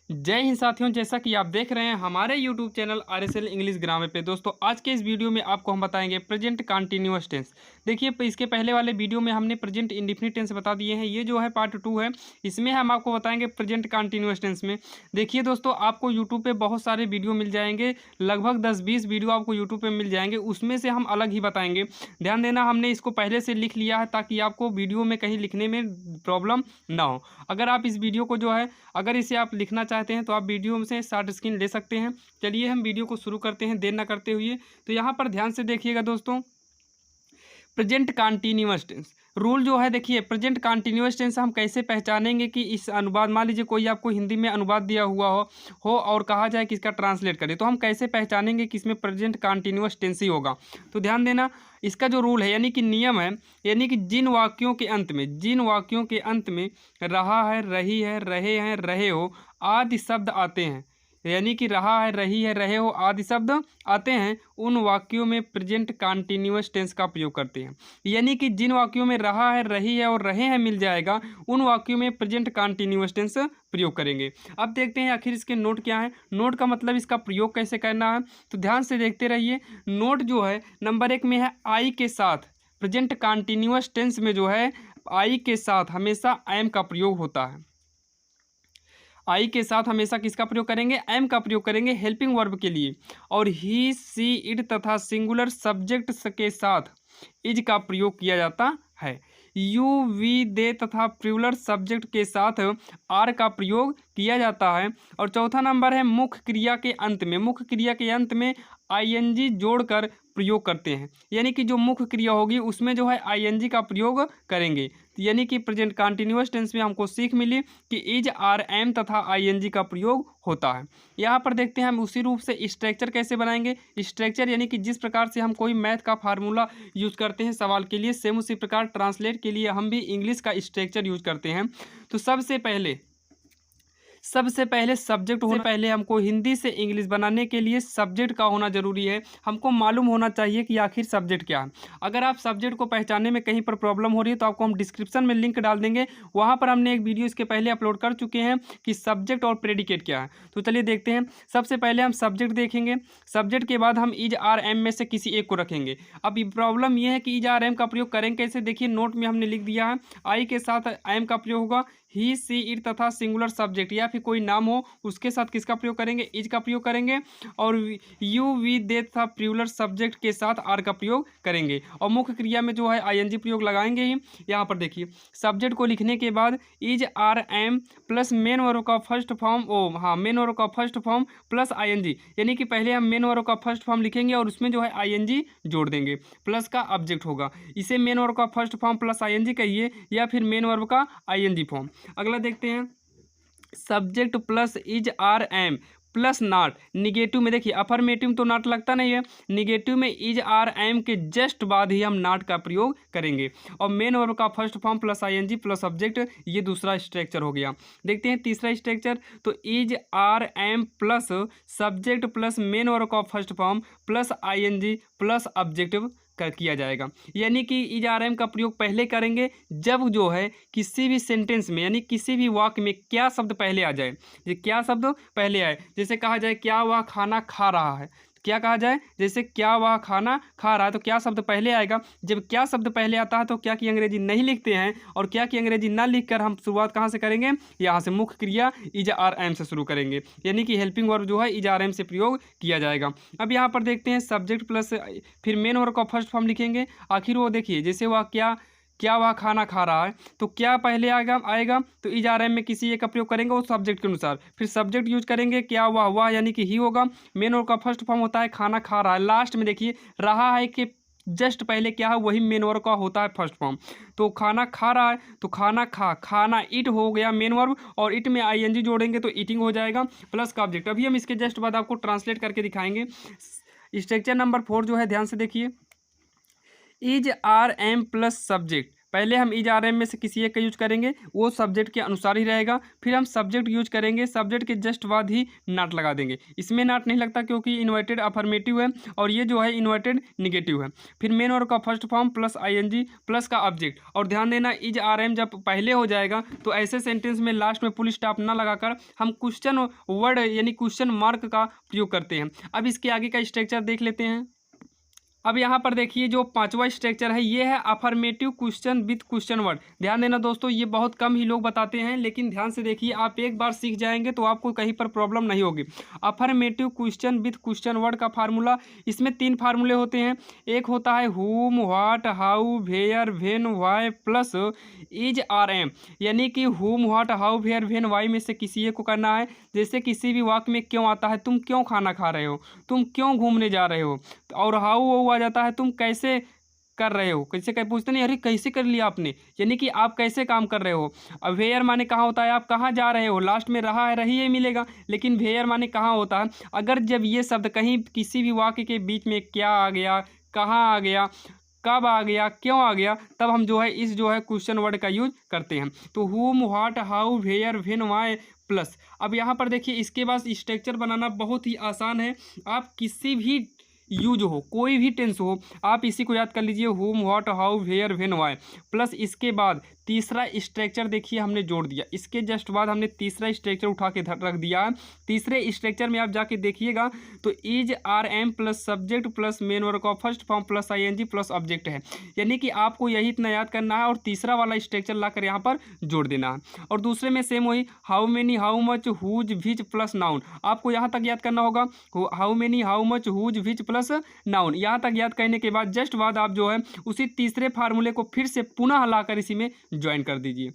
जय हिंद साथियों, जैसा कि आप देख रहे हैं हमारे YouTube channel RSL English grammar पे। दोस्तों आज के इस वीडियो में आपको हम बताएंगे प्रेजेंट कंटिन्यूअस टेंस। देखिए इसके पहले वाले वीडियो में हमने प्रेजेंट इंडेफिनिट टेंस बता दिए हैं। ये जो है पार्ट 2 है, इसमें हम आपको बताएंगे प्रेजेंट कंटिन्यूअस टेंस में। देखिए दोस्तों, आपको यूट्यूब पे बहुत सारे वीडियो मिल जाएंगे, लगभग 10-20 वीडियो आपको यूट्यूब पे मिल जाएंगे, उसमें से हम अलग ही बताएंगे। ध्यान देना, हमने इसको पहले से लिख लिया है ताकि आपको वीडियो में कहीं लिखने में प्रॉब्लम ना हो। अगर आप इस वीडियो को जो है, अगर इसे आप लिखना चाहते हैं तो आप वीडियो से शॉर्ट स्क्रीन ले सकते हैं। चलिए हम वीडियो को शुरू करते हैं देर ना करते हुए। तो यहाँ पर ध्यान से देखिएगा दोस्तों, प्रेजेंट कंटिन्यूअस टेंस रूल जो है, देखिए प्रेजेंट कंटिन्यूअस टेंस हम कैसे पहचानेंगे कि इस अनुवाद, मान लीजिए कोई आपको हिंदी में अनुवाद दिया हुआ हो और कहा जाए कि इसका ट्रांसलेट करें, तो हम कैसे पहचानेंगे कि इसमें प्रेजेंट कंटिन्यूअस टेंस ही होगा। तो ध्यान देना, इसका जो रूल है यानी कि नियम है, यानी कि जिन वाक्यों के अंत में रहा है, रही है, रहे हैं, रहे हो आदि शब्द आते हैं, यानी कि रहा है, रही है, रहे हो आदि शब्द आते हैं, उन वाक्यों में प्रेजेंट कंटिन्यूअस टेंस का प्रयोग करते हैं। यानी कि जिन वाक्यों में रहा है, रही है और रहे हैं मिल जाएगा, उन वाक्यों में प्रेजेंट कंटिन्यूअस टेंस प्रयोग करेंगे। अब देखते हैं आखिर इसके नोट क्या है, नोट का मतलब इसका प्रयोग कैसे करना है। तो ध्यान से देखते रहिए। नोट जो है नंबर 1 में है आई के साथ। प्रेजेंट कंटिन्यूअस टेंस में जो है आई के साथ हमेशा एम का प्रयोग होता है। आई के साथ हमेशा किसका प्रयोग करेंगे? एम का प्रयोग करेंगे हेल्पिंग वर्ब के लिए। और ही, सी, इट तथा सिंगुलर सब्जेक्ट के साथ इज का प्रयोग किया जाता है। यू, वी, दे तथा प्लूरल सब्जेक्ट के साथ आर का प्रयोग किया जाता है। और चौथा नंबर है मुख्य क्रिया के अंत में, मुख्य क्रिया के अंत में आईएनजी जोड़कर प्रयोग करते हैं। यानी कि जो मुख्य क्रिया होगी उसमें जो है आईएनजी का प्रयोग करेंगे। यानी कि प्रेजेंट कंटिन्यूअस टेंस में हमको सीख मिली कि इज, आर, एम तथा आईएनजी का प्रयोग होता है। यहाँ पर देखते हैं हम उसी रूप से स्ट्रक्चर कैसे बनाएंगे। स्ट्रक्चर यानी कि जिस प्रकार से हम कोई मैथ का फार्मूला यूज करते हैं सवाल के लिए, सेम उसी प्रकार ट्रांसलेट के लिए हम भी इंग्लिश का स्ट्रक्चर यूज करते हैं। तो सबसे पहले सब्जेक्ट होने पहले हमको हिंदी से इंग्लिश बनाने के लिए सब्जेक्ट का होना जरूरी है। हमको मालूम होना चाहिए कि आखिर सब्जेक्ट क्या है। अगर आप सब्जेक्ट को पहचानने में कहीं पर प्रॉब्लम हो रही है तो आपको हम डिस्क्रिप्शन में लिंक डाल देंगे, वहाँ पर हमने एक वीडियो इसके पहले अपलोड कर चुके हैं कि सब्जेक्ट और प्रेडिकेट क्या है। तो चलिए देखते हैं। सबसे पहले हम सब्जेक्ट देखेंगे, सब्जेक्ट के बाद हम इज, आर, एम में से किसी एक को रखेंगे। अब प्रॉब्लम यह है कि इज, आर, एम का प्रयोग करेंगे कैसे। देखिए नोट में हमने लिख दिया है, आई के साथ एम का प्रयोग होगा, ही, सी, इट तथा सिंगुलर सब्जेक्ट या फिर कोई नाम हो उसके साथ किसका प्रयोग करेंगे? इज का प्रयोग करेंगे। और यू, वी, दे तथा प्लूरल सब्जेक्ट के साथ आर का प्रयोग करेंगे। और मुख्य क्रिया में जो है आईएनजी प्रयोग लगाएंगे ही। यहाँ पर देखिए सब्जेक्ट को लिखने के बाद is, are, am plus main verb का फर्स्ट फॉर्म, मेन वर्ब का फर्स्ट फॉर्म प्लस आईएनजी, यानी कि पहले हम मेन वर्ब का फर्स्ट फॉर्म लिखेंगे और उसमें जो है आईएनजी जोड़ देंगे, प्लस का ऑब्जेक्ट होगा। इसे मेन वर्ब का फर्स्ट फॉर्म प्लस आईएनजी कहिए या फिर मेन वर्ब का आईएनजी फॉर्म। अगला देखते हैं, subject plus is, are, am plus not. Negative में देखिए अफर्मेटिव तो नॉट लगता नहीं है, निगेटिव में इज, आर, एम के जस्ट बाद ही हम नॉट का प्रयोग करेंगे। और मेन वर्ब का first form plus ING plus subject, ये दूसरा स्ट्रक्चर हो गया। देखते हैं तीसरा स्ट्रक्चर। तो is, are, am plus subject plus main verb का first form plus ING plus objective कर किया जाएगा। यानी कि इज, आर, एम का प्रयोग पहले करेंगे जब जो है किसी भी सेंटेंस में यानी किसी भी वाक्य में क्या शब्द पहले आ जाए। ये क्या शब्द पहले आए, जैसे कहा जाए क्या वह खाना खा रहा है, क्या कहा जाए, जैसे क्या वह खाना खा रहा है, तो क्या शब्द पहले आएगा। जब क्या शब्द पहले आता है तो क्या की अंग्रेजी नहीं लिखते हैं, और क्या की अंग्रेजी ना लिखकर हम शुरुआत कहाँ से करेंगे? यहाँ से मुख्य क्रिया इज, आर, एम से शुरू करेंगे, यानी कि हेल्पिंग वर्ब जो है इज, आर, एम से प्रयोग किया जाएगा। अब यहाँ पर देखते हैं सब्जेक्ट प्लस फिर मेन वर्ब का फर्स्ट फॉर्म लिखेंगे। आखिर वो देखिए जैसे वह क्या वह खाना खा रहा है, तो क्या पहले आएगा तो इज, आर, एम में किसी एक का प्रयोग करेंगे उस सब्जेक्ट के अनुसार, फिर सब्जेक्ट यूज करेंगे क्या वह यानी कि ही होगा। मेन वर्ब का फर्स्ट फॉर्म होता है खाना खा रहा है, लास्ट में देखिए रहा है कि जस्ट पहले क्या है वही मेन वर्ब का होता है फर्स्ट फॉर्म। तो खाना खा रहा है तो खाना इट हो गया मेन वर्ब, और इट में आईएनजी जोड़ेंगे तो ईटिंग हो जाएगा प्लस का ऑब्जेक्ट। अभी हम इसके जस्ट बाद आपको ट्रांसलेट करके दिखाएंगे। स्ट्रक्चर नंबर 4 जो है ध्यान से देखिए, is, are, am plus subject पहले हम इज आर एम में से किसी एक का यूज करेंगे, वो सब्जेक्ट के अनुसार ही रहेगा। फिर हम सब्जेक्ट यूज करेंगे, सब्जेक्ट के जस्ट बाद ही नॉट लगा देंगे। इसमें नॉट नहीं लगता क्योंकि इन्वर्टेड अफर्मेटिव है और ये जो है इन्वर्टेड निगेटिव है। फिर मेन वर्ब का first form plus ING plus का ऑब्जेक्ट। और ध्यान देना, इज आर एम जब पहले हो जाएगा तो ऐसे सेंटेंस में लास्ट में फुल स्टॉप ना लगाकर हम क्वेश्चन वर्ड यानी क्वेश्चन मार्क का प्रयोग करते हैं। अब इसके आगे का स्ट्रक्चर देख लेते हैं। अब यहाँ पर देखिए जो पांचवा स्ट्रक्चर है ये है affirmative question with question word. ध्यान देना दोस्तों, ये बहुत कम ही लोग बताते हैं, लेकिन ध्यान से देखिए, आप एक बार सीख जाएंगे तो आपको कहीं पर प्रॉब्लम नहीं होगी। Affirmative question with question word का फार्मूला, इसमें 3 फार्मूले होते हैं। एक होता है whom, what, how, where, when, why plus is are am, यानी कि whom, what, how, where, when, why में से किसी एक को करना है। जैसे किसी भी वाक्य में क्यों आता है, तुम क्यों खाना खा रहे हो, तुम क्यों घूमने जा रहे हो। और हाउ वो आ जाता है, तुम कैसे कर रहे हो, कैसे कह पूछते नहीं, अरे कैसे कर लिया आपने, यानी कि आप कैसे काम कर रहे हो। अब वेयर माने कहाँ होता है, आप कहाँ जा रहे हो, लास्ट में रहा है रही है मिलेगा, लेकिन वेयर माने कहाँ होता है। अगर जब ये शब्द कहीं किसी भी वाक्य के बीच में क्या आ गया, कहाँ आ गया, कब आ गया, क्यों आ गया, तब हम जो है इस जो है क्वेश्चन वर्ड का यूज करते हैं। तो whom, what, how, where, when, why plus. अब यहाँ पर देखिए इसके बाद स्ट्रक्चर बनाना बहुत ही आसान है। आप किसी भी यूज हो, कोई भी टेंस हो, आप इसी को याद कर लीजिए, whom, what, how, where, when, why plus इसके बाद तीसरा स्ट्रक्चर देखिए हमने जोड़ दिया। इसके जस्ट बाद हमने तीसरा स्ट्रक्चर उठा के रख दिया है। तीसरे स्ट्रक्चर में आप जाके देखिएगा तो is are am plus subject plus main verb का first form plus ING plus object है, यानी कि आपको यही इतना याद करना है और तीसरा वाला स्ट्रक्चर लाकर यहाँ पर जोड़ देना है। और दूसरे में सेम वही how many, how much, whose, which plus noun, आपको यहाँ तक याद करना होगा। How many, how much, whose, which plus noun, यहाँ तक याद करने के बाद जस्ट बाद आप जो है उसी तीसरे फार्मूले को फिर से पुनः लाकर इसी में ज्वाइन कर दीजिए।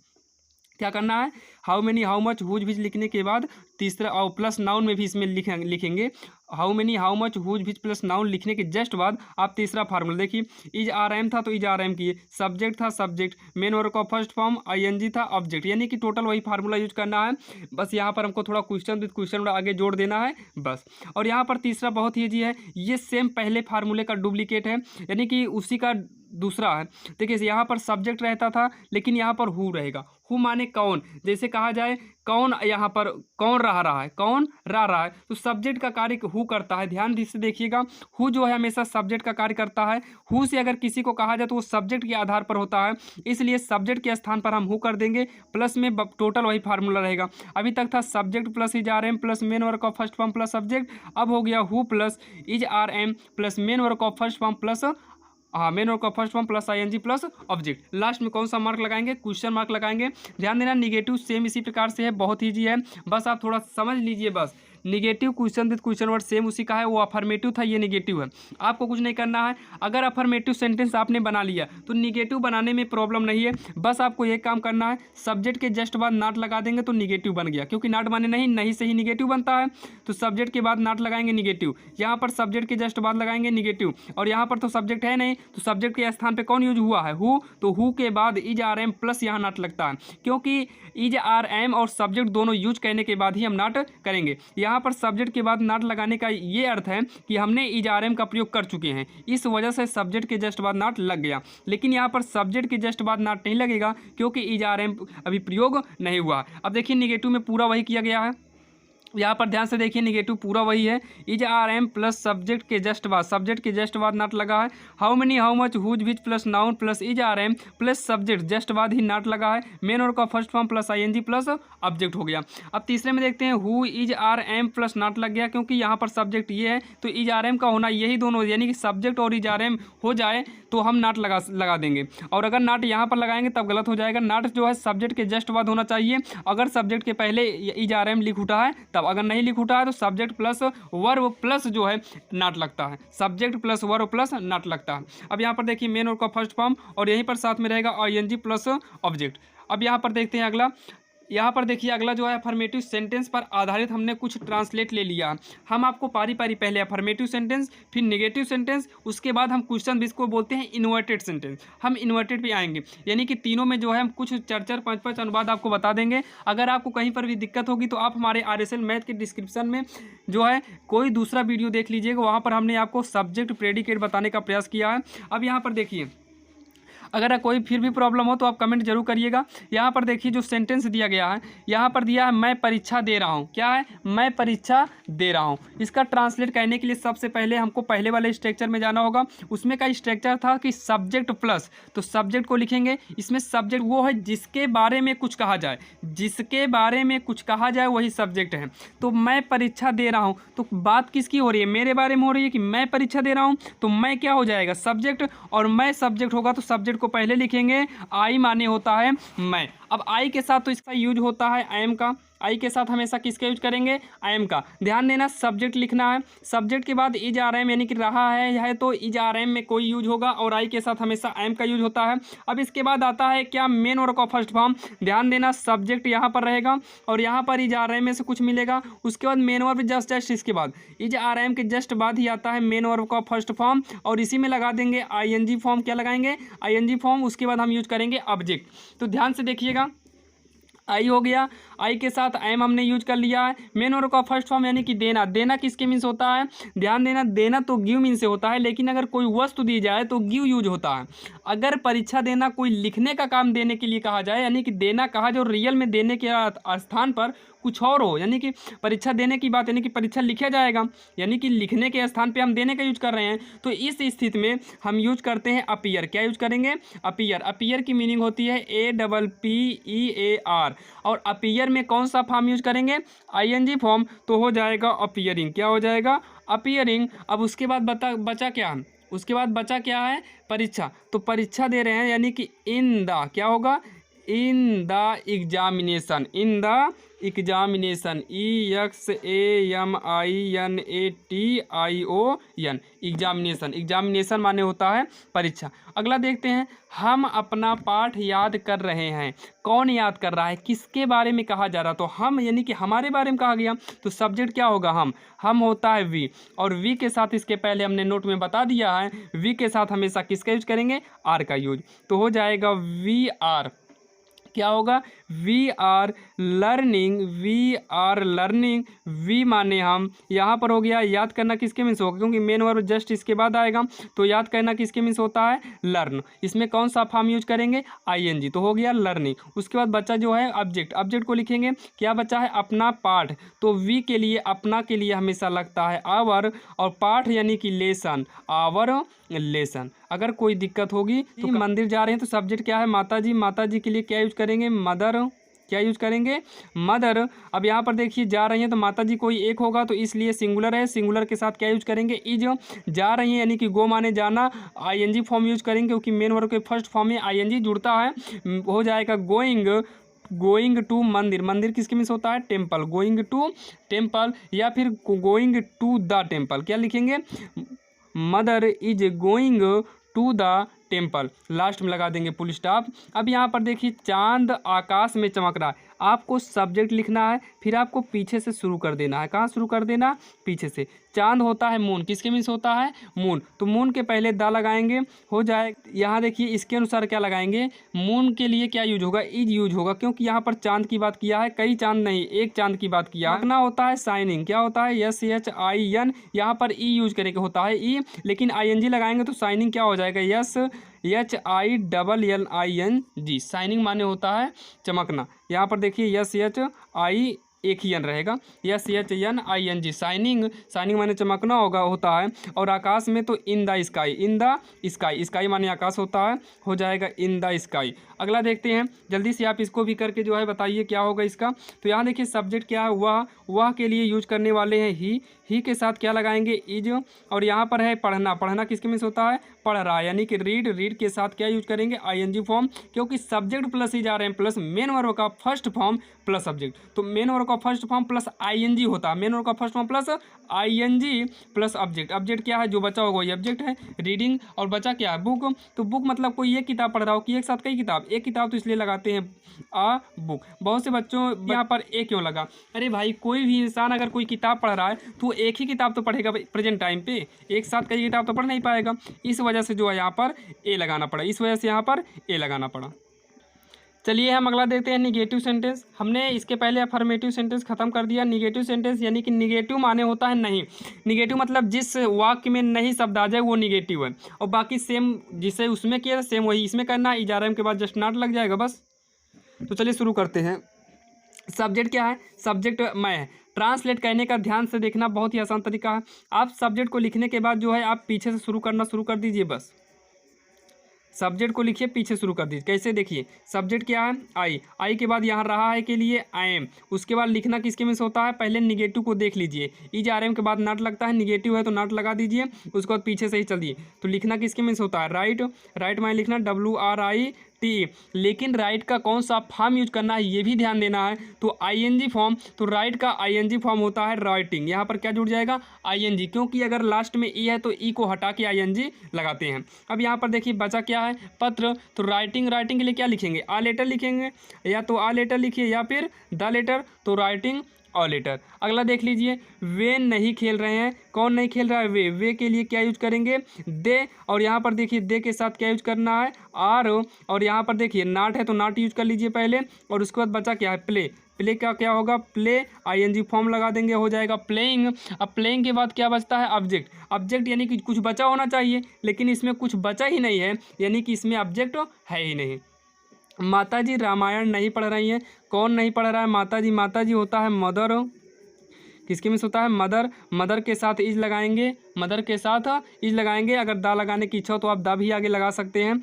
क्या करना है, how many, how much, whose, which लिखने के बाद तीसरा और प्लस नाउन में भी इसमें लिखेंगे। How many, how much, whose, which plus noun लिखने के जस्ट बाद आप तीसरा फार्मूला देखिए, इज आर एम था तो इज आर एम किए, सब्जेक्ट था सब्जेक्ट, मेन वर्ब का फर्स्ट फॉर्म आईएनजी था ऑब्जेक्ट, यानी कि टोटल वही फार्मूला यूज करना है। बस यहाँ पर हमको थोड़ा क्वेश्चन विद क्वेश्चन आगे जोड़ देना है बस। और यहाँ पर तीसरा बहुत ही ईजी है, ये सेम पहले फार्मूले का डुप्लीकेट है, यानी कि उसी का दूसरा है। देखिए यहाँ पर सब्जेक्ट रहता था लेकिन यहाँ पर हु रहेगा। हु माने कौन, जैसे कहा जाए कौन, यहाँ पर कौन रहा है, कौन रहा है, तो सब्जेक्ट का कार्य हु करता है। ध्यान से देखिएगा, हु जो है हमेशा सब्जेक्ट का कार्य करता है। हु से अगर किसी को कहा जाए तो वो सब्जेक्ट के आधार पर होता है, इसलिए सब्जेक्ट के स्थान पर हम हु कर देंगे, प्लस में टोटल वही फार्मूला रहेगा। अभी तक था subject plus is are am plus main verb का फर्स्ट फॉर्म प्लस सब्जेक्ट, अब हो गया who plus is are am plus main verb का first form plus main verb का first form plus ING plus object. Last में कौन सा mark लगाएंगे, क्वेश्चन मार्क लगाएंगे। ध्यान देना, निगेटिव सेम इसी प्रकार से है, बहुत ईजी है, बस आप थोड़ा समझ लीजिए। बस negative question with question word same उसी का है, वो अफर्मेटिव था, ये निगेटिव है। आपको कुछ नहीं करना है, अगर अफर्मेटिव सेंटेंस आपने बना लिया तो निगेटिव बनाने में प्रॉब्लम नहीं है। बस आपको ये काम करना है, सब्जेक्ट के जस्ट बाद नॉट लगा देंगे तो निगेटिव बन गया, क्योंकि नॉट माने नहीं से ही निगेटिव बनता है। तो सब्जेक्ट के बाद नॉट लगाएंगे निगेटिव, यहाँ पर सब्जेक्ट के जस्ट बाद लगाएंगे निगेटिव, और यहाँ पर तो सब्जेक्ट है नहीं, तो सब्जेक्ट के स्थान पर कौन यूज हुआ है, हु, तो हु के बाद इज आर एम प्लस यहाँ नॉट लगता है, क्योंकि इज आर एम और सब्जेक्ट दोनों यूज करने के बाद ही हम नॉट करेंगे। यहाँ पर सब्जेक्ट के बाद नॉट लगाने का ये अर्थ है कि हमने इज आर एम का प्रयोग कर चुके हैं, इस वजह से सब्जेक्ट के जस्ट बाद नॉट लग गया। लेकिन यहाँ पर सब्जेक्ट के जस्ट बाद नॉट नहीं लगेगा क्योंकि इज आर एम अभी प्रयोग नहीं हुआ। अब देखिए निगेटिव में पूरा वही किया गया है, यहाँ पर ध्यान से देखिए निगेटिव पूरा वही है, is are am plus subject के जस्ट बाद नॉट लगा है। How many, how much, whose, which plus noun plus is are am plus subject just बाद ही नॉट लगा है, मेन वर्ब का first form plus ING plus object हो गया। अब तीसरे में देखते हैं, who is are am plus not लग गया, क्योंकि यहाँ पर सब्जेक्ट ये है तो इज आर एम का होना यही दोनों, यानी कि सब्जेक्ट और इज आर एम हो जाए तो हम नॉट लगा देंगे, और अगर नॉट यहाँ पर लगाएंगे तब गलत हो जाएगा। नॉट जो है सब्जेक्ट के जस्ट बाद होना चाहिए, अगर सब्जेक्ट के पहले इज आर एम लिख उठा है तब, अगर नहीं लिख उठा है तो सब्जेक्ट प्लस वर्ब प्लस जो है नॉट लगता है, subject plus verb plus not लगता है। अब यहाँ पर देखिए मेन वर्ब का फर्स्ट फॉर्म और यहीं पर साथ में रहेगा आईएनजी प्लस ऑब्जेक्ट। अब यहाँ पर देखते हैं अगला, यहाँ पर देखिए अगला जो है अफर्मेटिव सेंटेंस पर आधारित हमने कुछ ट्रांसलेट ले लिया। हम आपको पारी पारी पहले अफर्मेटिव सेंटेंस, फिर नेगेटिव सेंटेंस, उसके बाद हम क्वेश्चन जिसको बोलते हैं इन्वर्टेड सेंटेंस, हम इन्वर्टेड पे आएंगे, यानी कि तीनों में जो है हम कुछ 4-5 अनुवाद आपको बता देंगे। अगर आपको कहीं पर भी दिक्कत होगी तो आप हमारे RSL मैथ के डिस्क्रिप्शन में जो है कोई दूसरा वीडियो देख लीजिएगा, वहाँ पर हमने आपको सब्जेक्ट प्रेडिकेट बताने का प्रयास किया है। अब यहाँ पर देखिए अगर कोई फिर भी प्रॉब्लम हो तो आप कमेंट जरूर करिएगा। यहाँ पर देखिए जो सेंटेंस दिया गया है, यहाँ पर दिया है मैं परीक्षा दे रहा हूँ। क्या है? मैं परीक्षा दे रहा हूँ। इसका ट्रांसलेट करने के लिए सबसे पहले हमको पहले वाले स्ट्रक्चर में जाना होगा। उसमें का स्ट्रक्चर था कि सब्जेक्ट प्लस, तो सब्जेक्ट को लिखेंगे। इसमें सब्जेक्ट वो है जिसके बारे में कुछ कहा जाए, जिसके बारे में कुछ कहा जाए वही सब्जेक्ट है। तो मैं परीक्षा दे रहा हूँ, तो बात किसकी हो रही है? मेरे बारे में हो रही है कि मैं परीक्षा दे रहा हूँ। तो मैं क्या हो जाएगा? सब्जेक्ट, और मैं सब्जेक्ट होगा तो सब्जेक्ट को पहले लिखेंगे। आई माने होता है मैं। अब आई के साथ तो इसका यूज होता है आई एम का। आई के साथ हमेशा किसका यूज करेंगे? आई एम का। ध्यान देना, सब्जेक्ट लिखना है। सब्जेक्ट के बाद इज आर एम यानी कि रहा है तो इज आर एम में कोई यूज होगा, और आई के साथ हमेशा आई एम का यूज होता है। अब इसके बाद आता है क्या? मेन वर्ब का फर्स्ट फॉर्म। ध्यान देना, सब्जेक्ट यहाँ पर रहेगा और यहाँ पर इज आर एम में से कुछ मिलेगा। उसके बाद मेन वर्ब जस्ट इसके बाद इज आर एम के जस्ट बाद ही आता है मेन वर्ब का फर्स्ट फॉर्म, और इसी में लगा देंगे आई एन जी फॉर्म। क्या लगाएंगे? I N G form. उसके बाद हम यूज करेंगे ऑब्जेक्ट। तो ध्यान से देखिएगा, आई हो गया, आई के साथ एम हमने यूज कर लिया है। मेन वर्ब का फर्स्ट फॉर्म यानी कि देना। देना किसके मीन्स होता है? ध्यान देना, देना तो गिव मीन से होता है, लेकिन अगर कोई वस्तु दी जाए तो गिव यूज होता है। अगर परीक्षा देना कोई लिखने का काम देने के लिए कहा जाए, यानी कि देना कहा जो रियल में देने के स्थान पर कुछ और हो, यानी कि परीक्षा देने की बात, यानी कि परीक्षा लिखा जाएगा, यानी कि लिखने के स्थान पे हम देने का यूज कर रहे हैं, तो इस स्थिति में हम यूज करते हैं अपीयर। क्या यूज करेंगे? अपीयर। अपीयर की मीनिंग होती है APPEAR, और अपीयर में कौन सा फॉर्म यूज करेंगे? ING form. तो हो जाएगा अपीयरिंग। क्या हो जाएगा? अपीयरिंग। अब उसके बाद बचा क्या है? उसके बाद बचा क्या है? परीक्षा। तो परीक्षा दे रहे हैं, यानी कि इन द, क्या होगा? In the examination. In the examination, EXAMINATION, examination. Examination माने होता है परीक्षा। अगला देखते हैं, हम अपना पाठ याद कर रहे हैं। कौन याद कर रहा है? किसके बारे में कहा जा रहा? तो हम यानी कि हमारे बारे में कहा गया, तो सब्जेक्ट क्या होगा? हम होता है वी, और वी के साथ इसके पहले हमने नोट में बता दिया है, वी के साथ हमेशा किसका यूज करेंगे? आर का यूज। तो हो जाएगा वी आर। क्या होगा? We are learning. We are learning. We माने हम। यहाँ पर हो गया याद करना किसके मीन्स होगा, क्योंकि मेन वर्ब जस्ट इसके बाद आएगा, तो याद करना किसके मीन्स होता है? लर्न। इसमें कौन सा फॉर्म यूज करेंगे? ING। तो हो गया लर्निंग। उसके बाद बच्चा जो है ऑब्जेक्ट। ऑब्जेक्ट को लिखेंगे, क्या बच्चा है? अपना पाठ। तो वी के लिए, अपना के लिए हमेशा लगता है आवर, और पाठ यानी कि लेसन, आवर लेसन। अगर कोई दिक्कत होगी तो मंदिर जा रहे हैं तो सब्जेक्ट क्या है? माता जी। माता जी के लिए क्या यूज करेंगे? मदर। क्या यूज करेंगे? मदर। अब यहाँ पर देखिए जा रही हैं तो माता जी कोई एक होगा, तो इसलिए सिंगुलर है। सिंगुलर के साथ क्या यूज करेंगे? इज। जा रही हैं यानी कि गो माने जाना, ING फॉर्म यूज करेंगे, क्योंकि मेन वर्ब के फर्स्ट फॉर्म में ING जुड़ता है। हो जाएगा गोइंग। गोइंग टू मंदिर। मंदिर किसके मीन्स होता है? टेम्पल। गोइंग टू टेम्पल, या फिर गोइंग टू द टेम्पल। क्या लिखेंगे? Mother is going to the temple. Last में लगा देंगे फुल स्टॉप। अब यहाँ पर देखिए चांद आकाश में चमक रहा है। आपको सब्जेक्ट लिखना है, फिर आपको पीछे से शुरू कर देना है। कहाँ शुरू कर देना? पीछे से। चांद होता है मून। किसके मीन्स होता है? मून। तो मून के पहले दा लगाएंगे, हो जाए। यहाँ देखिए इसके अनुसार क्या लगाएंगे? मून के लिए क्या यूज होगा? इज यूज होगा, क्योंकि यहाँ पर चांद की बात किया है, कई चांद नहीं, एक चांद की बात किया है। लगना होता है शाइनिंग। क्या होता है? SHIN। यहाँ पर ई यूज करके होता है ई, लेकिन ING लगाएंगे तो शाइनिंग क्या हो जाएगा? SHINNING। शाइनिंग माने होता है चमकना। यहाँ पर देखिए SHI एक ही एन रहेगा, SHNING। शाइनिंग, शाइनिंग माने चमकना होता है। और आकाश में तो in the sky. In the sky, sky माने आकाश होता है, हो जाएगा इन द स्काई। अगला देखते हैं, जल्दी से आप इसको भी करके जो है बताइए क्या होगा इसका। तो यहाँ देखिए सब्जेक्ट क्या है? वह के लिए यूज करने वाले हैं ही के साथ क्या लगाएंगे? इज। और यहाँ पर है पढ़ना। पढ़ना किसके मीन्स होता है? पढ़ रहा है, यानी कि रीड। रीड के साथ क्या यूज करेंगे? ING फॉर्म, क्योंकि सब्जेक्ट प्लस ही जा रहे हैं, प्लस मेन वर्ब का फर्स्ट फॉर्म प्लस सब्जेक्ट। तो मेन वर्ब का फर्स्ट फॉर्म प्लस ING होता है। मेन वर्ब का first form plus ING plus object. Object क्या है? जो बचा होगा ये ऑब्जेक्ट है। रीडिंग, और बचा क्या है? बुक। तो बुक मतलब कोई एक किताब पढ़ रहा हो कि एक साथ कई किताब? एक किताब, तो इसलिए लगाते हैं आ बुक। बहुत से बच्चों यहाँ पर ए क्यों लगा? अरे भाई, कोई भी इंसान अगर कोई किताब पढ़ रहा है तो एक ही किताब तो पढ़ेगा प्रेजेंट टाइम पे, एक साथ कई किताब तो पढ़ नहीं पाएगा। इस वजह से जो है यहाँ पर ए लगाना पड़ा, इस वजह से यहाँ पर ए लगाना पड़ा। चलिए हम अगला देखते हैं निगेटिव सेंटेंस। हमने इसके पहले अफर्मेटिव सेंटेंस खत्म कर दिया। निगेटिव सेंटेंस यानी कि निगेटिव माने होता है नहीं। निगेटिव मतलब जिस वाक्य में नहीं शब्द आ जाए वो निगेटिव है, और बाकी सेम जिसे उसमें किया था सेम वही इसमें करना है। इजारम के बाद जस्ट नॉट लग जाएगा बस। तो चलिए शुरू करते हैं। सब्जेक्ट क्या है? सब्जेक्ट मैं है। ट्रांसलेट करने का ध्यान से देखना बहुत ही आसान तरीका है। आप सब्जेक्ट को लिखने के बाद जो है आप पीछे से शुरू करना शुरू कर दीजिए। बस सब्जेक्ट को लिखिए, पीछे शुरू कर दीजिए। कैसे? देखिए सब्जेक्ट क्या है? आई। आई के बाद यहाँ रहा है के लिए आई एम। उसके बाद लिखना किसके में से होता है? पहले निगेटिव को देख लीजिए। इज आर एम के बाद नॉट लगता है, निगेटिव है तो नॉट लगा दीजिए। उसके बाद पीछे से ही चलिए। तो लिखना किसके में से होता है? राइट। राइट में लिखना WRIT। लेकिन राइट का कौन सा फॉर्म यूज करना है ये भी ध्यान देना है। तो ING फॉर्म, तो राइट का ING फॉर्म होता है राइटिंग। यहाँ पर क्या जुड़ जाएगा? ING, क्योंकि अगर लास्ट में ई है तो ई को हटा के ING लगाते हैं। अब यहाँ पर देखिए बचा क्या है? पत्र। तो राइटिंग, राइटिंग के लिए क्या लिखेंगे? आ लेटर लिखेंगे, या तो आ लेटर लिखिए या फिर द लेटर, तो राइटिंग और लेटर। अगला देख लीजिए, वे नहीं खेल रहे हैं। कौन नहीं खेल रहा है? वे के लिए क्या यूज करेंगे? दे। और यहाँ पर देखिए दे के साथ क्या यूज करना है? आर। और यहाँ पर देखिए नाट है तो नाट यूज कर लीजिए पहले, और उसके बाद बचा क्या है? प्ले। प्ले का क्या होगा? प्ले ING फॉर्म लगा देंगे, हो जाएगा प्लेइंग। अब प्लेइंग के बाद क्या बचता है? ऑब्जेक्ट। ऑब्जेक्ट यानी कि कुछ बचा होना चाहिए, लेकिन इसमें कुछ बचा ही नहीं है, यानी कि इसमें ऑब्जेक्ट है ही नहीं। माताजी रामायण नहीं पढ़ रही हैं। कौन नहीं पढ़ रहा है? माताजी। माताजी होता है मदर। किसके में से होता है? मदर। मदर के साथ इज लगाएंगे, मदर के साथ इज लगाएंगे। अगर दा लगाने की इच्छा हो तो आप दा भी आगे लगा सकते हैं।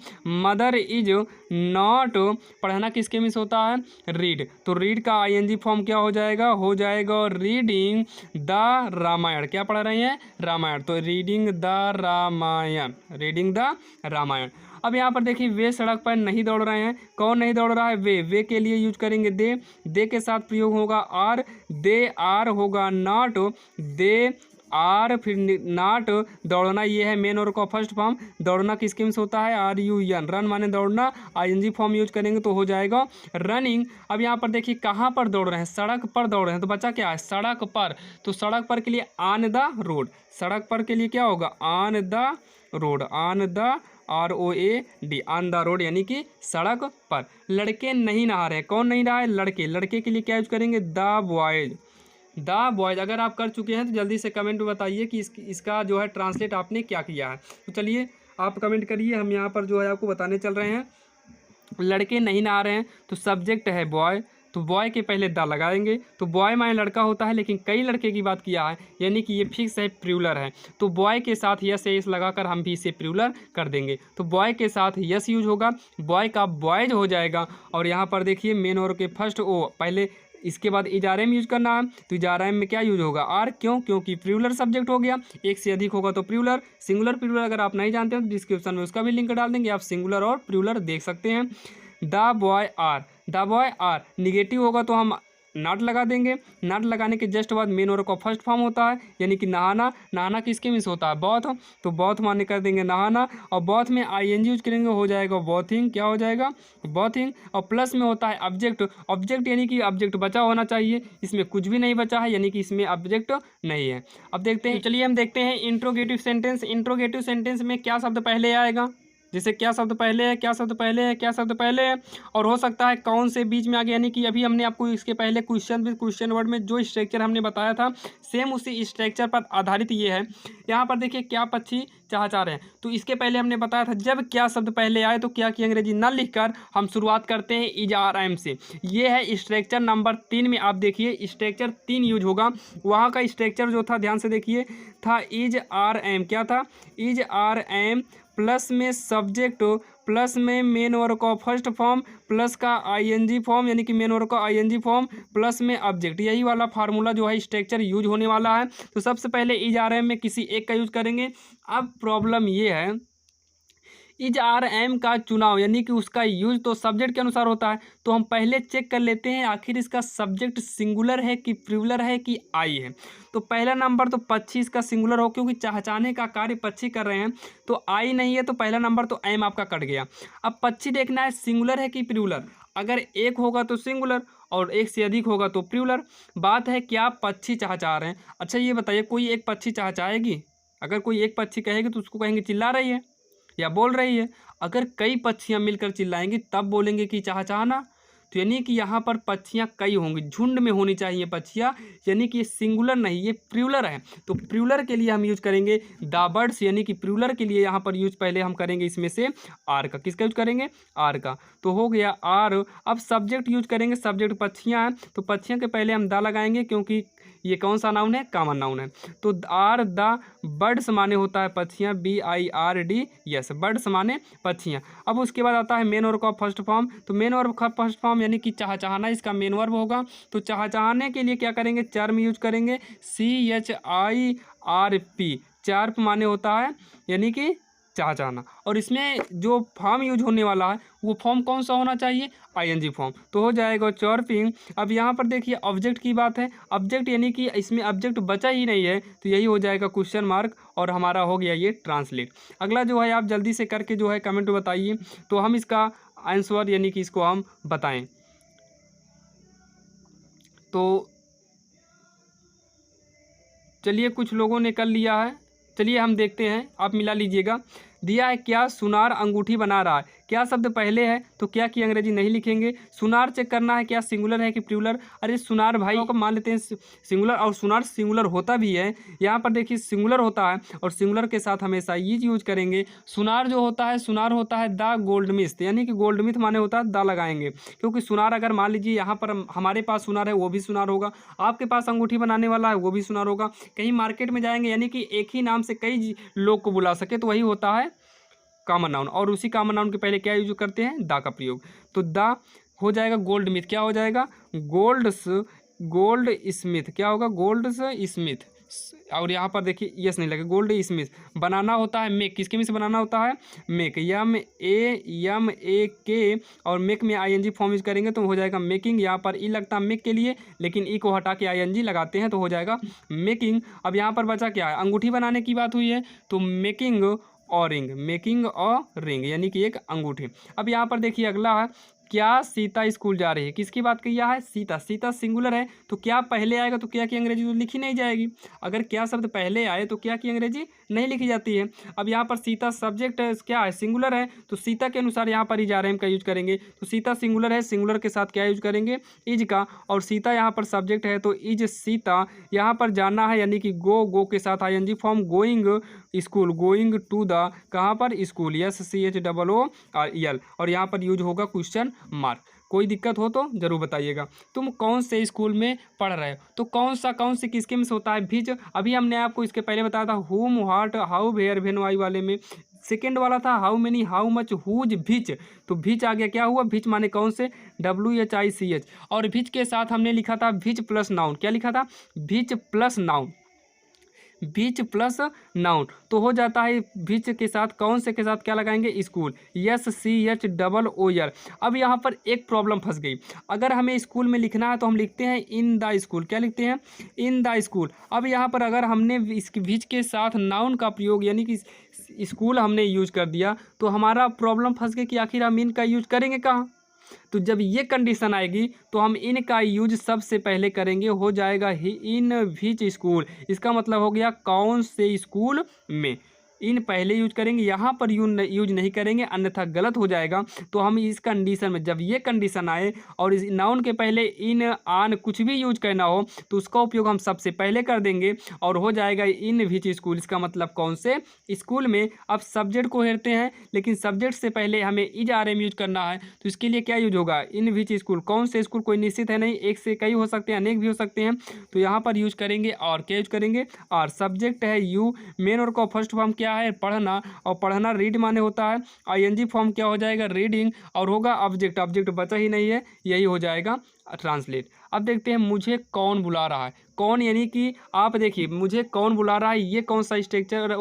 Mother is not. पढ़ना किसके में से होता है? रीड। तो रीड का ING फॉर्म क्या हो जाएगा? हो जाएगा रीडिंग द रामायण। क्या पढ़ रहे हैं? रामायण। तो reading the Ramayana, reading the Ramayana. अब यहाँ पर देखिए वे सड़क पर नहीं दौड़ रहे हैं। कौन नहीं दौड़ रहा है? वे के लिए यूज करेंगे दे। दे के साथ प्रयोग होगा आर। दे आर होगा नॉट। दे आर फिर नॉट। दौड़ना ये है मेन और का फर्स्ट फॉर्म। दौड़ना किसके में से होता है? RUN। रन माने दौड़ना, ING फॉर्म यूज करेंगे तो हो जाएगा रनिंग। अब यहाँ पर देखिए कहाँ पर दौड़ रहे हैं? सड़क पर दौड़ रहे हैं। तो बच्चा क्या है? सड़क पर। तो सड़क पर के लिए ऑन द रोड। सड़क पर के लिए क्या होगा? On the road. On the ROAD, on the road यानी कि सड़क पर। लड़के नहीं नहा रहे हैं। कौन नहीं नहा है? लड़के। लड़के के लिए क्या यूज करेंगे? The boys. The boys. अगर आप कर चुके हैं तो जल्दी से कमेंट में बताइए कि इसका जो है ट्रांसलेट आपने क्या किया है। तो चलिए आप कमेंट करिए, हम यहाँ पर जो है आपको बताने चल रहे हैं। लड़के नहीं नहा रहे हैं, तो सब्जेक्ट है बॉय, तो बॉय के पहले द लगाएंगे। तो बॉय माने लड़का होता है, लेकिन कई लड़के की बात किया है, यानी कि ये फिक्स है, प्लूरल है। तो बॉय के साथ यस एस लगाकर हम भी इसे प्लूरल कर देंगे। तो बॉय के साथ यस यूज होगा, बॉय का बॉयज हो जाएगा। और यहाँ पर देखिए मेन और के फर्स्ट ओ पहले, इसके बाद इजारेम यूज करना है। तो इजारेम में क्या यूज होगा? आर। क्यों? क्योंकि प्लूरल सब्जेक्ट हो गया। एक से अधिक होगा तो प्लूरल। सिंगुलर प्लूरल अगर आप नहीं जानते हो तो डिस्क्रिप्शन में उसका भी लिंक डाल देंगे, आप सिंगुलर और प्लूरल देख सकते हैं। The boy are. The boy are. Negative होगा तो हम नॉट लगा देंगे। नॉट लगाने के जस्ट बाद मेन और का फर्स्ट फॉर्म होता है, यानी कि नहाना। नहाना किसके में से होता है? बॉथ। तो बॉथ माने कर देंगे नहाना, और बॉथ में ING यूज करेंगे, हो जाएगा बॉथिंग। क्या हो जाएगा? बॉथिंग। और प्लस में होता है ऑब्जेक्ट। ऑब्जेक्ट यानी कि ऑब्जेक्ट बचा होना चाहिए, इसमें कुछ भी नहीं बचा है, यानी कि इसमें ऑब्जेक्ट नहीं है। अब देखते हैं, चलिए हम देखते हैं इंट्रोगेटिव सेंटेंस। इंट्रोगेटिव सेंटेंस में क्या शब्द पहले आएगा? जैसे क्या शब्द पहले है, क्या शब्द पहले है, क्या शब्द पहले है, और हो सकता है कौन से बीच में आ गया। यानी कि अभी हमने आपको इसके पहले क्वेश्चन वर्ड में जो स्ट्रक्चर हमने बताया था, सेम उसी स्ट्रक्चर पर आधारित ये है। यहाँ पर देखिए क्या पक्षी चहचहा रहे हैं। तो इसके पहले हमने बताया था जब क्या शब्द पहले आए तो क्या की अंग्रेजी न लिखकर हम शुरुआत करते हैं इज आर एम से। ये है स्ट्रक्चर नंबर 3 में। आप देखिए स्ट्रक्चर 3 यूज होगा। वहाँ का स्ट्रक्चर जो था ध्यान से देखिए था इज आर एम। क्या था? इज आर एम प्लस में सब्जेक्ट, प्लस में मेन वर्ब का फर्स्ट फॉर्म, प्लस का ING फॉर्म यानी कि मेन वर्ब का ING फॉर्म, प्लस में ऑब्जेक्ट। यही वाला फार्मूला जो है स्ट्रक्चर यूज होने वाला है। तो सबसे पहले इज आर एम में किसी एक का यूज करेंगे। अब प्रॉब्लम ये है, इज आर एम का चुनाव यानी कि उसका यूज तो सब्जेक्ट के अनुसार होता है। तो हम पहले चेक कर लेते हैं आखिर इसका सब्जेक्ट सिंगुलर है कि प्लूरल है कि आई है। तो पहला नंबर तो पक्षी इसका सिंगुलर हो, क्योंकि चहचहाने का कार्य पक्षी कर रहे हैं। तो आई नहीं है तो पहला नंबर तो एम आपका कट गया। अब पक्षी देखना है सिंगुलर है कि प्लूरल। अगर एक होगा तो सिंगुलर और एक से अधिक होगा तो प्लूरल। बात है क्या पक्षी चहचहा रहे हैं। अच्छा ये बताइए कोई एक पक्षी चहचहाएगी? अगर कोई एक पक्षी कहेगी तो उसको कहेंगे चिल्ला रही है या बोल रही है। अगर कई पक्षियाँ मिलकर चिल्लाएंगी तब बोलेंगे कि चहचहाना। तो यानी कि यहाँ पर पक्षियाँ कई होंगी, झुंड में होनी चाहिए पक्षियाँ, यानी कि ये सिंगुलर नहीं, ये प्लूरल है। तो प्लूरल के लिए हम यूज करेंगे द बर्ड्स, यानी कि प्लूरल के लिए यहाँ पर यूज पहले हम करेंगे इसमें से आर का। किसका यूज करेंगे? आर का। तो हो गया आर। अब सब्जेक्ट यूज करेंगे, सब्जेक्ट पक्षियाँ हैं, तो पक्षियों के पहले हम द लगाएंगे क्योंकि ये कौन सा नाउन है? कॉमन नाउन है। तो आर द बर्ड्स माने होता है पक्षियाँ, BIRD, यस, बर्ड्स माने पक्षियाँ। अब उसके बाद आता है मेन वर्ब का फर्स्ट फॉर्म। तो मेन वर्ब का फर्स्ट फॉर्म यानी कि चहचहाना, इसका मेन वर्ब होगा। तो चहचहाने के लिए क्या करेंगे? चर्म यूज करेंगे, CHIRP। चार्प माने होता है यानी कि चहचहाना। और इसमें जो फॉर्म यूज होने वाला है वो फॉर्म कौन सा होना चाहिए? ING form. तो हो जाएगा चॉर्पिंग। अब यहाँ पर देखिए ऑब्जेक्ट की बात है, ऑब्जेक्ट यानी कि इसमें ऑब्जेक्ट बचा ही नहीं है, तो यही हो जाएगा क्वेश्चन मार्क, और हमारा हो गया ये ट्रांसलेट। अगला जो है आप जल्दी से करके जो है कमेंट में बताइए, तो हम इसका आंसर यानी कि इसको हम बताएं। तो चलिए कुछ लोगों ने कर लिया है, चलिए हम देखते हैं, आप मिला लीजिएगा। दिया है क्या सुनार अंगूठी बना रहा है। क्या शब्द पहले है तो क्या की अंग्रेजी नहीं लिखेंगे। सुनार चेक करना है क्या सिंगुलर है कि प्लूरल। अरे सुनार भाई को मान लेते हैं सिंगुलर, और सुनार सिंगुलर होता भी है। यहाँ पर देखिए सिंगुलर होता है और सिंगुलर के साथ हमेशा ये यूज करेंगे। सुनार जो होता है, सुनार होता है द गोल्डस्मिथ, यानी कि गोल्डस्मिथ माने होता है द लगाएंगे, क्योंकि सुनार अगर मान लीजिए यहाँ पर हमारे पास सुनार है वो भी सुनार होगा, आपके पास अंगूठी बनाने वाला है वो भी सुनार होगा। कहीं मार्केट में जाएंगे यानी कि एक ही नाम से कई लोग को बुला सके, तो वही होता है कॉमन नाउन। और उसी कॉमन नाउन के पहले क्या यूज करते हैं? द का प्रयोग। तो द हो जाएगा गोल्डस्मिथ, क्या हो जाएगा? गोल्ड स्मिथ, क्या होगा? Gold Smith. और यहाँ पर देखिए यस नहीं लगे, गोल्ड स्मिथ। बनाना होता है मेक, किसके में से बनाना होता है? मेक, MAK, और मेक में ING फॉर्म यूज करेंगे तो हो जाएगा मेकिंग। यहाँ पर ई लगता है मेक के लिए, लेकिन ई को हटा के ING लगाते हैं तो हो जाएगा मेकिंग। अब यहाँ पर बचा क्या है? अंगूठी बनाने की बात हुई है, तो मेकिंग और रिंग, मेकिंग और रिंग, यानी कि एक अंगूठी। अब यहाँ पर देखिए अगला है, क्या सीता स्कूल जा रही है। किसकी बात किया है? सीता। सीता सिंगुलर है, तो क्या पहले आएगा तो क्या की अंग्रेजी तो लिखी नहीं जाएगी। अगर क्या शब्द पहले आए तो क्या की अंग्रेजी नहीं लिखी जाती है। अब यहाँ पर सीता सब्जेक्ट क्या है? सिंगुलर है, तो सीता के अनुसार यहाँ पर इज आर एम का यूज करेंगे। तो सीता सिंगुलर है, सिंगुलर के साथ क्या यूज करेंगे? इज का। और सीता यहाँ पर सब्जेक्ट है तो इज सीता। यहाँ पर जाना है यानी कि गो के साथ ING form, going school, going to the, कहाँ पर? स्कूल, SCHOOL, और यहाँ पर यूज होगा क्वेश्चन मार्क। कोई दिक्कत हो तो जरूर बताइएगा। तुम कौन से स्कूल में पढ़ रहे हो, तो कौन से किसके में से होता है? भिज। अभी हमने आपको इसके पहले बताया था whom, what, how, where, when, why वाले में। सेकेंड वाला था how many, how much, whose, which. तो भिच आ गया, क्या हुआ? भिच माने कौन से? WHICH। और भिच के साथ हमने लिखा था भिच प्लस नाउन, क्या लिखा था? भिच प्लस नाउन, बीच प्लस नाउन। तो हो जाता है बीच के साथ कौन से के साथ क्या लगाएंगे? School, SCHOOL। अब यहाँ पर एक प्रॉब्लम फंस गई। अगर हमें स्कूल में लिखना है तो हम लिखते हैं इन द स्कूल, क्या लिखते हैं? In the school. अब यहाँ पर अगर हमने इसके बीच के साथ नाउन का प्रयोग यानी कि स्कूल हमने यूज कर दिया, तो हमारा प्रॉब्लम फंस गया कि आखिर हम इन का यूज करेंगे कहाँ। तो जब ये कंडीशन आएगी तो हम इन का यूज सबसे पहले करेंगे, हो जाएगा ही इन विच स्कूल। इसका मतलब हो गया कौन से स्कूल में। इन पहले यूज करेंगे, यहाँ पर यूज नहीं करेंगे, अन्यथा गलत हो जाएगा। तो हम इस कंडीशन में, जब ये कंडीशन आए और इस नाउन के पहले इन, आन कुछ भी यूज करना हो तो उसका उपयोग हम सबसे पहले कर देंगे और हो जाएगा इन विच स्कूल। इसका मतलब कौन से स्कूल में। अब सब्जेक्ट को हेरते हैं, लेकिन सब्जेक्ट से पहले हमें इज आर एम यूज करना है, तो इसके लिए क्या यूज होगा? इन विच स्कूल। कौन से स्कूल कोई निश्चित है नहीं, एक से कई हो सकते हैं, अनेक भी हो सकते हैं, तो यहाँ पर यूज करेंगे और क्या यूज करेंगे? और सब्जेक्ट है यू, मेन और का फर्स्ट फॉर्म क्या है? पढ़ना, और पढ़ना रीड माने होता है। ING फॉर्म क्या हो जाएगा? रीडिंग, और होगा ऑब्जेक्ट, ऑब्जेक्ट बचा ही नहीं है, यही हो जाएगा ट्रांसलेट। अब देखते हैं मुझे कौन बुला रहा है। कौन यानी कि आप देखिए मुझे कौन बुला रहा है, ये कौन सा स्ट्रक्चर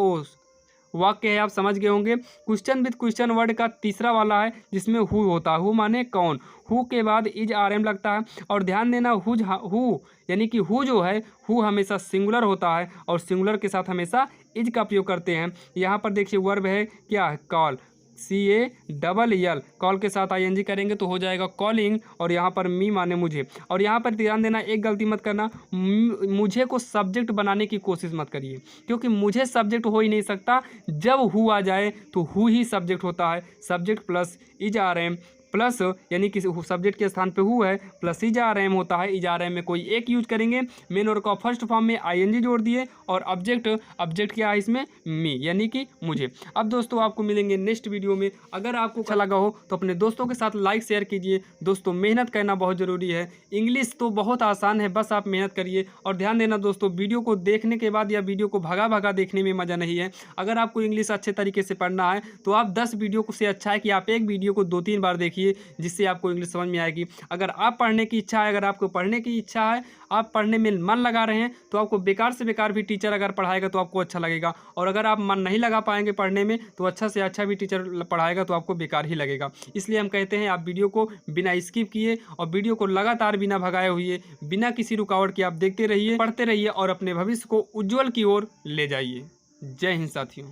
वाक्य है, आप समझ गए होंगे। क्वेश्चन विद क्वेश्चन वर्ड का तीसरा वाला है जिसमें हु होता है। हु माने कौन, हु के बाद इज आर एम लगता है। और ध्यान देना हु यानी कि हु जो है, हु हमेशा सिंगुलर होता है और सिंगुलर के साथ हमेशा इज का प्रयोग करते हैं। यहाँ पर देखिए वर्ब है क्या है? कॉल, CALL, कॉल के साथ ING करेंगे तो हो जाएगा कॉलिंग। और यहाँ पर मी माने मुझे। और यहाँ पर ध्यान देना, एक गलती मत करना, मुझे को सब्जेक्ट बनाने की कोशिश मत करिए, क्योंकि मुझे सब्जेक्ट हो ही नहीं सकता। जब हु आ जाए तो हु ही सब्जेक्ट होता है। Subject plus is are am plus यानी कि सब्जेक्ट के स्थान पे हु है प्लस इज आर एम होता है। इज आर एम में कोई एक यूज करेंगे। मेन वर्ब का फर्स्ट फॉर्म में आईएनजी जोड़ दिए और ऑब्जेक्ट क्या है इसमें मी यानी कि मुझे। अब दोस्तों आपको मिलेंगे नेक्स्ट वीडियो में। अगर आपको अच्छा लगा हो तो अपने दोस्तों के साथ लाइक शेयर कीजिए। दोस्तों मेहनत करना बहुत ज़रूरी है। इंग्लिश तो बहुत आसान है, बस आप मेहनत करिए। और ध्यान देना दोस्तों, वीडियो को देखने के बाद या वीडियो को भगा भगा देखने में मज़ा नहीं है। अगर आपको इंग्लिश अच्छे तरीके से पढ़ना है तो आप 10 वीडियो से अच्छा है कि आप एक वीडियो को 2-3 बार देखिए, जिससे आपको इंग्लिश समझ में आएगी। अगर आप पढ़ने की इच्छा है, अगर आपको पढ़ने की इच्छा है, आप पढ़ने में मन लगा रहे हैं, तो आपको बेकार से बेकार भी टीचर अगर पढ़ाएगा तो आपको अच्छा लगेगा। और अगर आप मन नहीं लगा पाएंगे पढ़ने में तो अच्छा से अच्छा भी टीचर पढ़ाएगा तो आपको बेकार ही लगेगा। इसलिए हम कहते हैं आप वीडियो को बिना स्किप किए और वीडियो को लगातार बिना भगाए हुए, बिना किसी रुकावट के आप देखते रहिए, पढ़ते रहिए और अपने भविष्य को उज्जवल की ओर ले जाइए। जय हिंद साथियों।